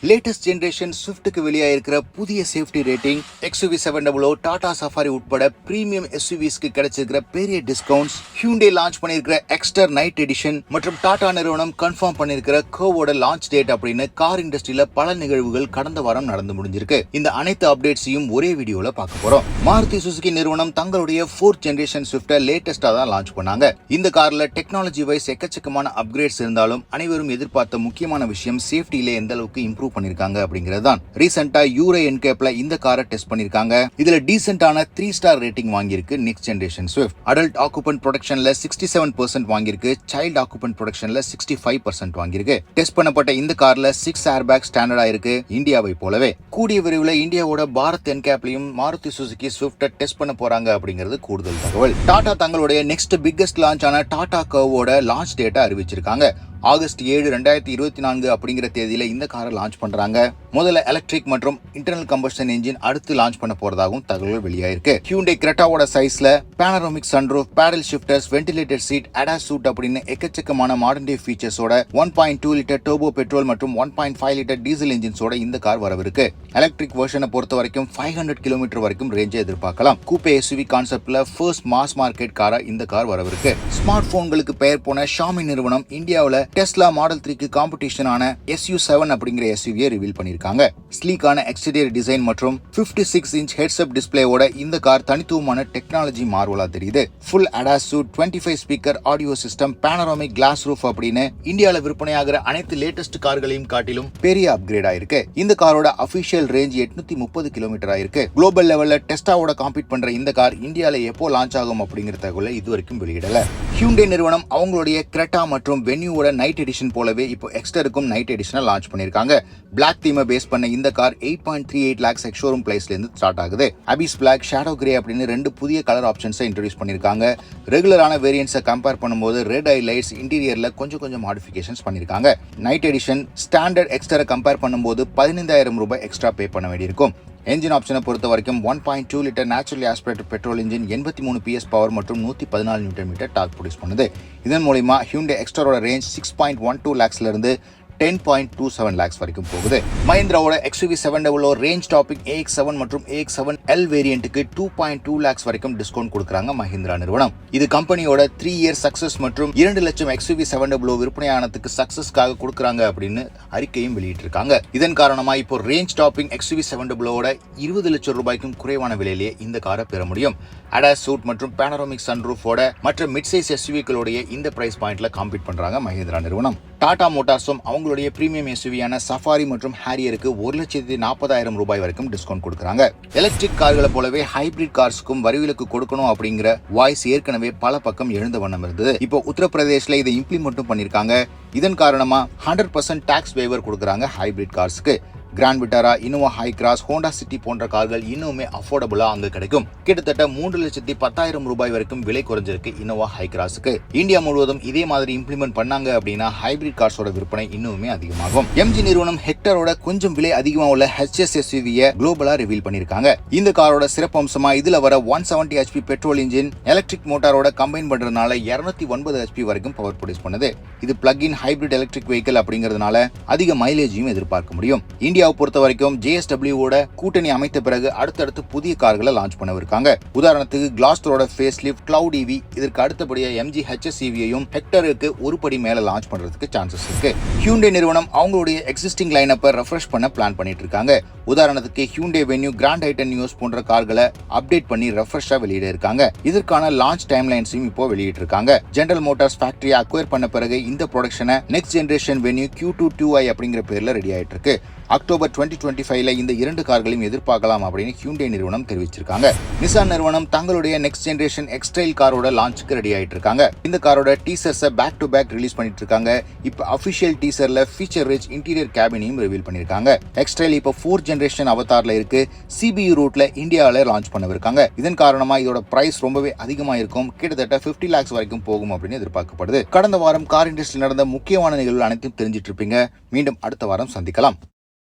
Latest generation ஸ்விஃப்ட்டுக்கு வெளியாயிருக்கிற புதிய safety rating, XUV 700, Tata Safari உட்பட பிரீமியம் SUVஸ்க்கு கிடைச்சிருக்கிற பெரிய டிஸ்கவுண்ட்ஸ், Hyundai லான்ச் பண்ணிருக்கிற எக்ஸ்டர் நைட் எடிஷன் மற்றும் டாடா நிறுவனம் கன்ஃபார்ம் பண்ணிருக்கிற curvவோட லான்ச் டேட் அப்படின்னு கார் இண்டஸ்ட்ரியில பல நிகழ்வுகள் கடந்த வாரம் நடந்து முடிஞ்சிருக்கு. இந்த அனைத்து அப்டேட்ஸையும் ஒரே வீடியோல பார்க்க போறோம். மாருதி சுசுகி நிறுவனம் தங்களுடைய 4th ஜெனரேஷன் ஸ்விஃப்ட்டை லேட்டஸ்டா தான் லான்ச் பண்ணாங்க. இந்த கார்ல டெக்னாலஜி வைஸ் எக்கச்சக்கமான அப்கிரேட்ஸ் இருந்தாலும் அனைவரும் எதிர்பார்த்த முக்கியமான விஷயம் சேஃப்டியில எந்த அளவுக்கு இம்ப்ரூவ் பண்ணிருக்காங்க அப்படிங்கிறது தான். ரீசெண்டா Euro-NCAPல இந்த காரை டெஸ்ட் பண்ணிருக்காங்க. இதுல டீசென்ட்டான 3 ஸ்டார் ரேட்டிங் வாங்கியிருக்கு next generation Swift. Adult occupant ப்ரொடெக்ஷன்ல 67% வாங்கியிருக்கு. சைல்ட் ஆக்குபென்ட் ப்ரொடெக்ஷன்ல 65% வாங்கியிருக்கு. டெஸ்ட் பண்ணப்பட்ட இந்த கார்ல 6 ஏர்பேக் ஸ்டாண்டர்டா இருக்கு, இந்தியாவை போலவே. கூடிய விரைவில் இந்தியாவோட பாரத் NCAPலையும் மாருதி சுசுகி ஸ்விஃப்ட்டை டெஸ்ட் பண்ண போறாங்க அப்படிங்கிறது கூடுதல் தகவல். டாடா தங்களுடைய நெக்ஸ்ட் பிக்கஸ்ட் லான்ச் ஆன டாடா curvவோட லான்ச் டேட்டை அறிவிச்சிருக்காங்க. ஆகஸ்ட் 7, 2024 அப்படிங்கிற தேதியில இந்த காரை லான்ச் பண்றாங்க. முதல்ல எலக்ட்ரிக் மற்றும் இன்டர்னல் கம்பஷன் என்ஜின் அடுத்து லான்ச் பண்ண போறதாகவும் தகவல் வெளியாயிருக்கு. Hyundai Cretaவோட சைஸ்ல panoramic sunroof, paddle shifters, ventilated seat, ADAS suite அப்படின்னு எக்கச்சக்கமான மாடர்ன் டே ஃபீச்சர்ஸோட 1.2 லிட்டர் டர்போ பெட்ரோல் மற்றும் 1.5 லிட்டர் டீசல் என்ஜின்ஸோட இந்த கார் வரவிருக்கு. எலக்ட்ரிக் வெர்ஷனை பொறுத்த வரைக்கும் 500 கிலோமீட்டர் வரைக்கும் ரேஞ்சை எதிர்பார்க்கலாம். கூப்பே SUV கான்செப்ட்ல ஃபர்ஸ்ட் மாஸ் மார்க்கெட் காரா இந்த கார் வரவிருக்கு. ஸ்மார்ட் போன்களுக்கு பெயர் போன ஷாமி நிறுவனம் இந்தியாவில் டெஸ்லா மாடல் 3க்கு காம்படிஷனான SU7 அப்படிங்கிற SUV-யை ரிவீல் பண்ணிருக்காங்க. ஸ்லீக்கான எக்ஸ்டீரியர் டிசைன் மற்றும் 56 இன்ச் ஹெட்ஸ்அப் டிஸ்பிளேவோட இந்த கார் தனித்துவமான டெக்னாலஜி மார்வலா தெரியுது. Full ADAS suite, 25 speaker audio system, panoramic glass roof அப்படின்னு இந்தியால விற்பனையாகிற அனைத்து லேட்டஸ்ட் கார்களையும் காட்டிலும் பெரிய அப்கிரேட் ஆயிருக்கு. இந்த காரோட அபிஷியல் ரேஞ்ச் 830 கிலோமீட்டர் ஆயிருக்கு. குளோபல் லெவல்ல டெஸ்டாவோட காம்பீட் பண்ற இந்த கார் இந்தியால எப்போ லான்ச் ஆகும் அப்படிங்கிற தகவலை இதுவரைக்கும் வெளியிடல. Hyundai நிறுவனம் அவங்களுடைய கிரெட்டா மற்றும் வென்யூவோட நைட் எடிஷன் போலவே இப்போ எக்ஸ்டருக்கும் நைட் எடிஷனை லான்ச் பண்ணிருக்காங்க. பிளாக் தீமை பேஸ் பண்ண இந்த கார் 8.38 lakhs எக்ஸ்ஷோரூம் பிரைஸ்ல இருந்து ஸ்டார்ட் ஆகுது. அபிஸ் பிளாக், ஷேடோ கிரே அப்படின்னு 2 புதிய கலர் ஆப்ஷன்ஸை இன்ட்ரோடியூஸ் பண்ணிருக்காங்க. ரெகுலரான வேரியன்ட்ஸை கம்பேர் பண்ணும்போது ரெட் ஐ லைட்ஸ், இன்டீரியர்ல கொஞ்சம் மாடிஃபிகேஷன்ஸ் பண்ணிருக்காங்க. நைட் எடிஷன் ஸ்டாண்டர்ட் எக்ஸ்டரை கம்பேர் பண்ணும்போது 15,000 ரூபாய் எக்ஸ்ட்ரா பே பண்ண வேண்டியிருக்கும். என்ஜின் ஆப்ஷனை பொறுத்த வரைக்கும் 1.2 litre naturally aspirated petrol engine 83 PS power மற்றும் 114 Nm டார்க் ப்ரொடியூஸ் பண்ணுது. இதன் மூலமா Hyundai Exterோட ரேஞ்ச் 6.12 lakhsல இருந்து 10.27 lakhs வரைக்கும் போகுது. மஹிந்திராவோட XUV 700 ரேஞ்ச் டாப்பிக் AX7 மற்றும் AX7L வேரியண்ட்டுக்கு 2.2 lakhs வரைக்கும் டிஸ்கவுண்ட் கொடுக்கறாங்க மஹிந்திரா நிறுவனம். இது கம்பெனியோட 3 இயர் சக்சஸ் மற்றும் 2 லட்சம் XUV 700 விற்பனையானதுக்கு சக்சஸ்க்காக கொடுக்கறாங்க அப்படின்னு அறிக்கையும் வெளியிட்டிருக்காங்க. இதன் காரணமா இப்போ ரேஞ்ச் டாப்பிங் XUV 700ஓட 20 லட்சம் ரூபாய்க்கும் குறைவான விலையிலேயே இந்த காரை பெற முடியும். ADAS சூட் மற்றும் பேனரோமிக் சன்ரூஃபோட மற்ற மிட் சைஸ் SUVக்களுடைய இந்த பிரைஸ் பாயிண்ட்ல காம்பீட் பண்றாங்க மஹிந்திரா நிறுவனம். டாடா மோட்டார்ஸும் அவங்களுடைய பிரீமியம் SUVயான சஃபாரி மற்றும் ஹாரியருக்கு 1,40,000 ரூபாய் வரைக்கும் டிஸ்கவுண்ட் கொடுக்கறாங்க. எலக்ட்ரிக் கார்களை போலவே ஹைபிரிட் கார்ஸ்க்கும் வரிவிலக்கு கொடுக்கணும் அப்படிங்கிற வாய்ஸ் ஏற்கனவே பல பக்கம் எழுந்த வண்ணம் இருந்தது. இப்போ உத்தரப்பிரதேஷ்ல இதை இம்ப்ளிமெண்ட்டும் பண்ணிருக்காங்க. இதன் காரணமா 100% டாக்ஸ் வேவர் கொடுக்கறாங்க ஹைபிரிட் கார்ஸ்க்கு. Grand Vitara, Innova Hycross, Honda City போன்ற கார்கள் இன்னுமே அஃபோர்டபுளா அங்க கிடைக்கும். கிட்டத்தட்ட 3,10,000 ரூபாய் வரைக்கும் விலை குறைஞ்சிருக்கு இனோவா ஹை கிராஸுக்கு. இந்தியா முழுவதும் இதே மாதிரி இம்ப்ளிமெண்ட் பண்ணாங்க அப்படின்னா ஹைபிரிட் கார்ஸோட விற்பனை இன்னுமே அதிகமாகும். MG நிறுவனம் ஹெக்டரோட கொஞ்சம் விலை அதிகமா உள்ள HS SUV-யை குளோபலா ரிவீல் பண்ணிருக்காங்க. இந்த காரோட சிறப்பம்சமா இதுல வர 170 HP பெட்ரோல் இன்ஜின் எலக்ட்ரிக் மோட்டாரோட கம்பைன் பண்றதுனால 209 HP வரைக்கும் பவர் ப்ரொடியூஸ் பண்ணுது. இது பிளக்-இன் ஹைபிரிட் எலக்ட்ரிக் வெஹிக்கிள் அப்படிங்கிறதுனால அதிக மைலேஜையும் எதிர்பார்க்க முடியும். இந்தியாவை பொறுத்த வரைக்கும் JSW-ஓட கூட்டணி அமைத்த பிறகு அடுத்தடுத்து புதிய கார்களை லான்ச் பண்ணவிருக்காங்க. உதாரணத்துக்கு கிளாஸ்டரோட ஃபேஸ் லிஃப்ட், கிளவுட் EV, இதற்கு அடுத்தபடியா MG HS EV-யையும் ஹெக்டருக்கு ஒரு படி மேல லான்ச் பண்றதுக்கு சான்சஸ் இருக்கு. Hyundai நிறுவனம் அவங்களுடைய எக்ஸிஸ்டிங் லைனப்பை ரெஃப்ரெஷ் பண்ண பிளான் பண்ணிட்டு இருக்காங்க. உதாரணத்துக்கு Hyundai Venue, Grand Hyundai news போன்ற கார்களை அப்டேட் பண்ணி ரெஃப்ரெஷ்ஷா வெளியிட இருக்காங்க. இதற்கான லான்ச் டைம்லைன்ஸையும் இப்போ வெளியிட்டு இருக்காங்க. ஜெனரல் மோட்டார்ஸ் ஃபேக்டரியை அக்வயர் பண்ண பிறகு இந்த ப்ரொடக்ஷனை நெக்ஸ்ட் ஜெனரேஷன் Venue Q22i அப்படிங்கிற பேர்ல ரெடி ஆயிட்டு இருக்கு. அக்டோபர் 2025ல இந்த 2 கார்களையும் எதிர்பார்க்கலாம் அப்படின்னு Hyundai நிறுவனம் தெரிவிச்சிருக்காங்க. நிசான் நிறுவனம் தங்களுடைய நெக்ஸ்ட் ஜெனரேஷன் எக்ஸ்டைல் காரோட லான்ச்சுக்கு ரெடி ஆயிட்டு இருக்காங்க. இந்த காரோட டீசர்ஸை பேக் டு பேக் ரிலீஸ் பண்ணிட்டு இருக்காங்க. இப்ப அபிஷியல் டீசர்ல ஃபீச்சர் ரிச் இன்டீரியர் கேபினையும் ரிவீல் பண்ணிருக்காங்க. எக்ஸ்டைல் இப்ப 4th ஜெனரேஷன் அவதார்ல இருக்கு. CBU ரூட்ல இந்தியாவில லான்ச் பண்ணவிருக்காங்க. இதன் காரணமா இதோட பிரைஸ் ரொம்பவே அதிகமா இருக்கும். கிட்டத்தட்ட 50 lakhs வரைக்கும் போகும் அப்படின்னு எதிர்பார்க்கப்படுது. கடந்த வாரம் கார் இண்டஸ்ட்ரி நடந்த முக்கியமான நிகழ்வுகள் அனைத்தும் தெரிஞ்சிட்டு இருப்பீங்க. மீண்டும் அடுத்த வாரம் சந்திக்கலாம்.